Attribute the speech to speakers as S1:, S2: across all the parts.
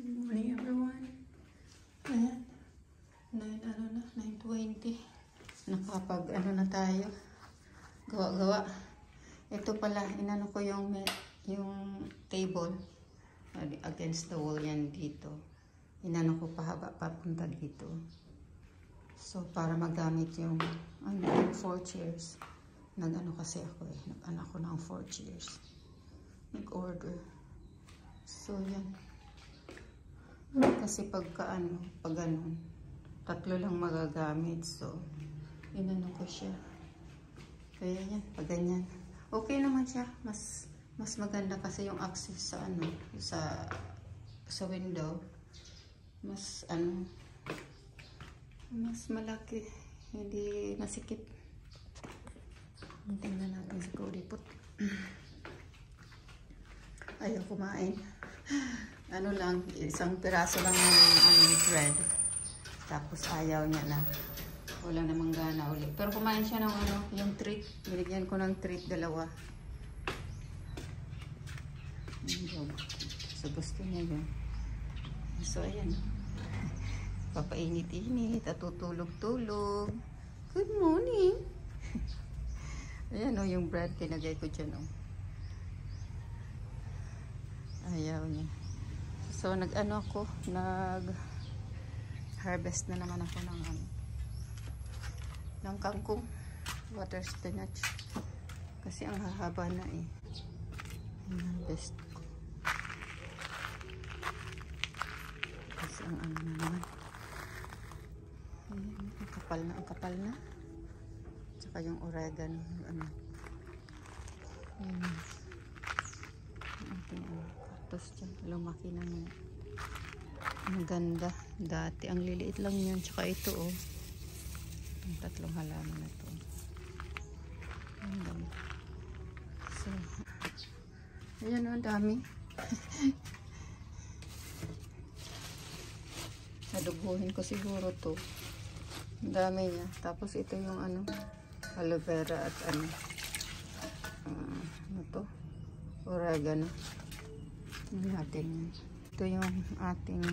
S1: Good morning everyone. Ayan. 9:20. Nakapag na tayo. Gawa-gawa. Ito pala, inano ko yung table. Against the wall yan dito. Inano ko pahaba papunta dito. So, para magamit yung 4 chairs. Nag-ano kasi ako eh. Nag-anak ko ng 4 chairs. Nag-order. So, yan. Kasi pag ganun, 3 lang magagamit. So, inano ko siya. Kaya yan, pag ganyan. Okay naman siya. Mas maganda kasi yung access sa window. Mas malaki. Hindi masikip. Tingnan natin sa kuripot. Ayaw kumain. Lang, isang piraso lang ng bread. Tapos ayaw niya na. Wala namang gana ulit. Pero kumain siya ng yung treat. Binigyan ko ng treat 2. So gusto niya yun. So ayan. Papainit-init at tutulog-tulog. Good morning. Ayan yung bread tinagay ko dyan Ayaw niya. So nag-harvest na naman ako ng kangkong, water spinach. Kasi ang hahaba na eh. Harvest ko. Kasi ang na naman. Ayan, ang kapal na. Tsaka yung oregano, Ayan. Tapos dyan, lumaki ng ang ganda. Dati, ang liliit lang yan. Tsaka ito yung 3 halaman na ito. Ang dami. So, ayan dami. Nadubuhin ko siguro to. Ang dami niya. Tapos ito yung aloe vera at ito, oregano. Natin. Ito yung ating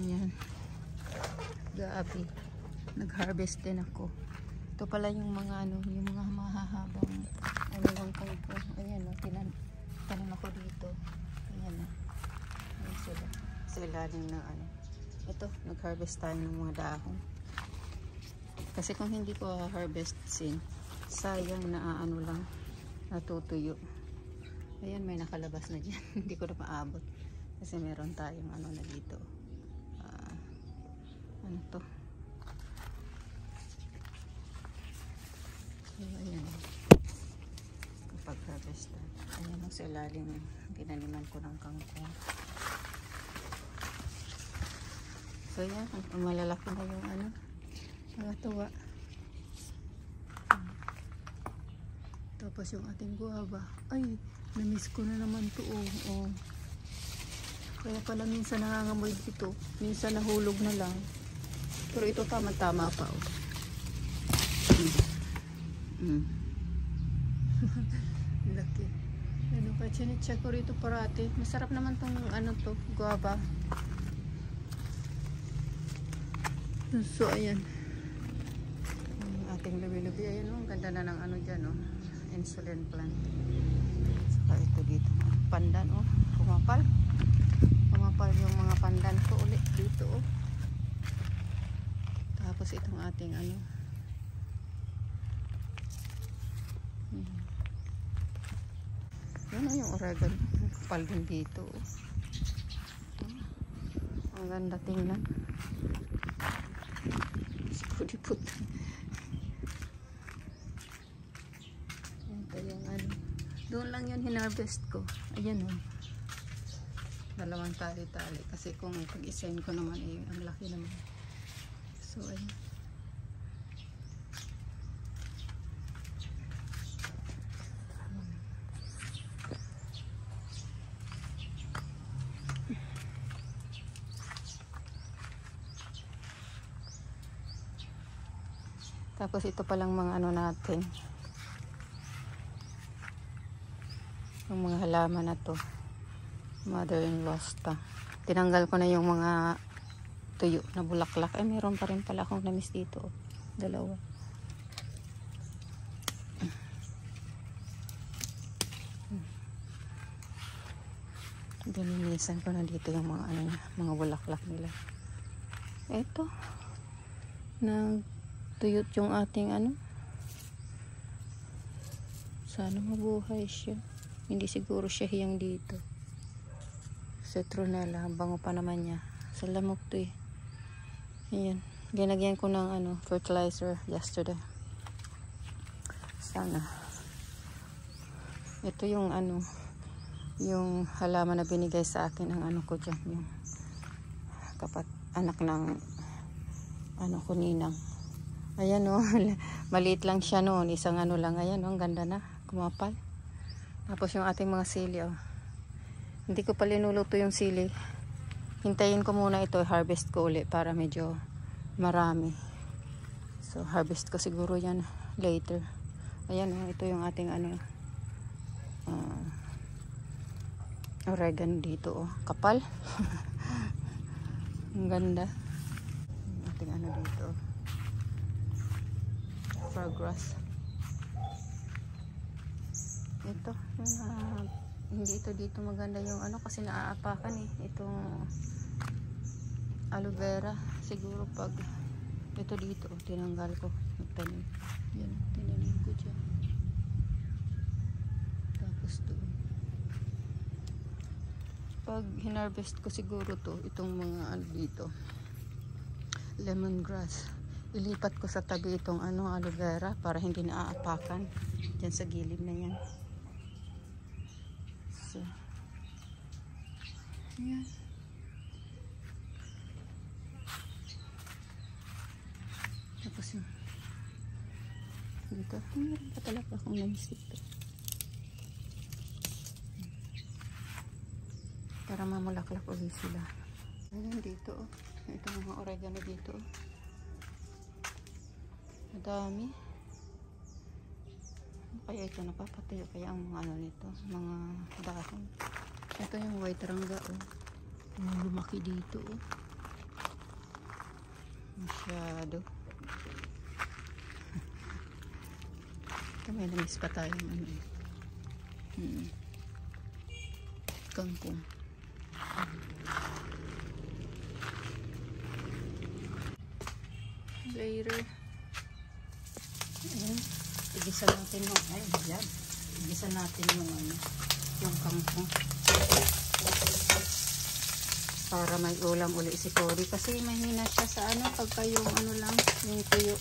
S1: ayan, gabi. Nag-harvest din ako. Ito pala yung mga yung mga mahahabang lang kangkong. Ayan tanan ako dito. Ayan ayan sila. Sa ilalim ng ito, nag-harvest tayo ng mga dahon. Kasi kung hindi ko harvestin, sayang na lang, natutuyo. Ayan, may nakalabas na dyan. Hindi ko na maabot. Kasi meron tayong na dito. Ano to? So, ayan. Kapag harvest na. Ayan ang sa ilalim. Tinaniman ko ng kangkong. So, ayan. Malalaki na yung mga tuwa. Tapos yung ating guava. Ay, na-miss ko na naman to Kaya pala minsan nangangamoy dito. Minsan nahulog na lang. Pero ito tama-tama pa Laki. Pa chinecheck ko rito parati. Masarap naman tong to, guava. So ayan. Ang ating lubi-lubi. Ayan ang ganda na ng dyan insulin plant. Saka ito dito pandan pumapal yung mga pandan ko ulit dito Tapos itong ating yan yung oregano, kapal din dito ang ganda tingnan. Siput-iput. Ito yung doon lang yun hinarvest ko. Ayan 2 tali-tali. Kasi kung pag-isend ko naman ang laki naman. So ayan. Tapos ito palang mga natin. Yung mga halaman na to. Mother-in-law's pa. Tinanggal ko na yung mga tuyo na bulaklak. Ay, meron pa rin pala akong namis dito. Dalawa. Dininisan ko na dito yung mga ano, mga bulaklak nila. Ito. Nagtuyot yung ating ano. Sana mabuhay siya. Hindi siguro siya hiyang dito. Citronella, bango pa naman niya. Sa lamok to eh. Ayan. Ginagyan ko ng ano, fertilizer yesterday. Sana. Ito yung ano, yung halaman na binigay sa akin ng ano ko dyan. Yung anak ng ano ko, ninang. Ayan o. Maliit lang siya noon. Isang ano lang. Ayan o. Ang ganda na. Kumapal. Tapos yung ating mga sili o. Hindi ko pa linuluto yung sili. Hintayin ko muna ito, harvest ko ulit para medyo marami. So harvest ko siguro yan later. Ayan oh, ito yung ating ano, oregano dito oh, kapal. Ang ganda. Yung ating ano dito, fargrass. Ito yung hindi ito dito maganda yung ano kasi naaapakan eh. Itong aloe vera. Siguro pag ito dito, tinanggal ko. Tanim. Yan, tinanim ko dyan. Tapos doon. Pag hinarvest ko siguro to, itong mga ano dito. Lemongrass. Ilipat ko sa tabi itong ano, aloe vera para hindi naaapakan. Dyan sa gilid na yan. So, yan. Tapos yung dito, meron pa talaga akong naisip para mamulaklak ulit sila. Ayan dito oh. Ito mga oregano dito oh. Madami. Kaya ito napapatayo kaya ang mga ano nito, mga dahon. Ito yung white rangga oh. Lumaki dito oh. Masyado. Ito may namis pa tayong ano kangkong. Later. Ayan. Igisa natin yung ay, yan. Igisa natin yung ano, yung kangkong. Para may ulam uli si Cody kasi mahina siya sa ano pagka yung ano lang, yung tuyo.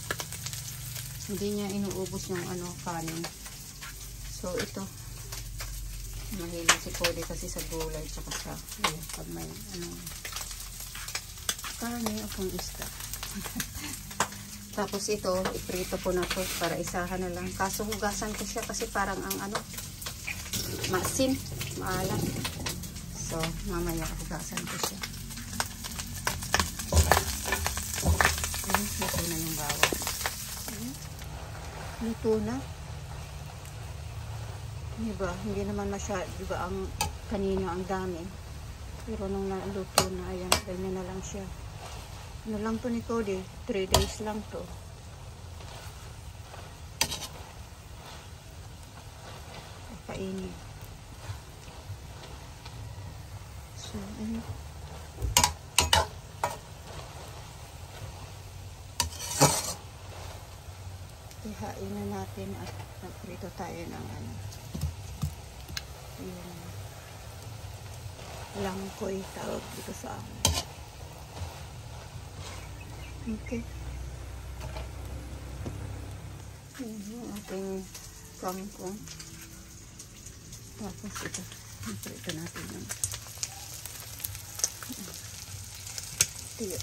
S1: Hindi niya inuubos yung ano, kanin. So ito mahina si Cody kasi sa gulay tsaka sa pag may ano kanin o kung isda. Tapos ito, iprito ko na to para isahan na lang. Kaso hugasan ko siya kasi parang ang ano, maasim, maalat. So, mamaya hugasan ko siya. Luto na yung bawang. Luto na. Diba? Hindi naman masyado, diba ang kanina ang dami. Pero nung naluto na, ayan, ganyan na lang siya. Ano lang to ni Cody? 3 days lang to. Kainin. So, ano? Ihain na natin at nagprito tayo ng ano. Yung langkoy tawag dito sa amin. Okay. Yung ating kangkong. Tapos ito. Ito natin yung tiyo.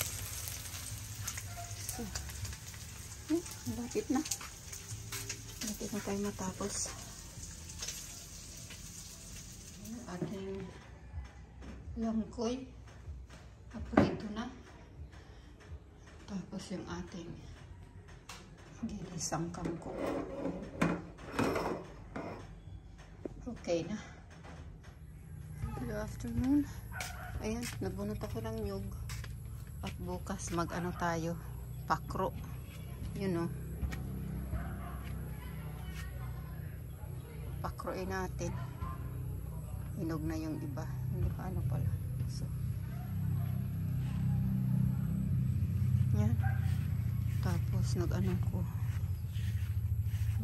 S1: So, malapit na. Malapit na tayo matapos. Yung ating langkoy. Aprito na. Tapos yung ating ginisang kangkong. Okay na. Good afternoon. Ayan, nagbunot ako ng nyug. At bukas mag-ano tayo, pakro. Yun o. Pakroin natin. Hinog na yung iba. Hindi pa ano pala. So, yan. Tapos nag-ano ko.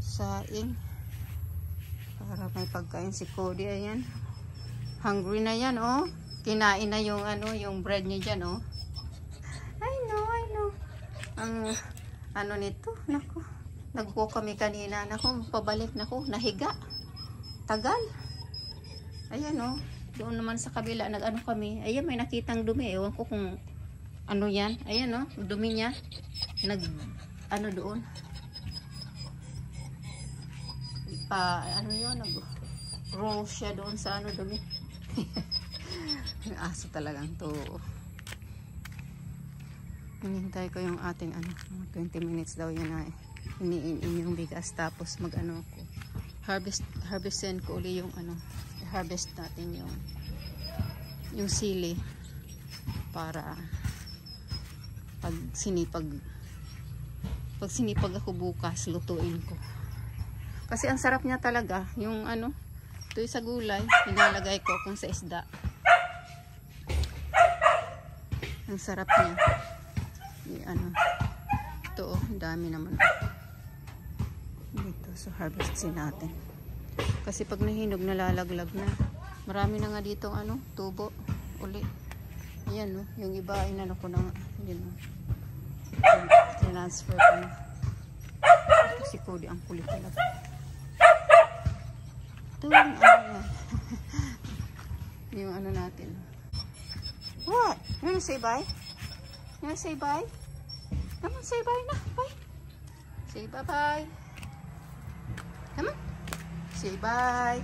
S1: Saing. Para may pagkain si Cody. Ayan. Hungry na yan, oh. Kinain na yung ano, yung bread niya dyan, oh. I know. Ang ano nito, nako. Nag-walk kami kanina, nako, pabalik, nako, nahiga. Tagal. Ayan, oh. Doon naman sa kabila, nag-ano kami. Ayan, may nakitang dumi. Ewan ko kung ano yan. Ayan, oh, dumi niya. Ano doon. Ano yun, nag-roll siya doon sa ano dumi. Yung aso talagang to. Hinihintay ko yung ating ano, 20 minutes daw yun na iniin yung bigas, tapos mag ano ko, harvestin ko uli yung ano, harvest natin yung sili para pag sinipag ako bukas, lutuin ko. Kasi ang sarap niya talaga, yung ano, ito sa gulay, nilalagay ko kung sa isda. Ang sarap niya. Ano, ito oh, dami naman. Dito, so harvestin natin. Kasi pag nahinog, nalalaglag na. Marami na nga dito ano, tubo, uli. Ayan oh, yung iba, inano ko na nga. Yun oh. Transfer ko na. Kasi Cody, ang kulit talaga. Ito yung ano yung ano natin. What? You wanna say bye? You wanna say bye? Come on, say bye na. Bye. Say bye-bye. Come on. Say bye.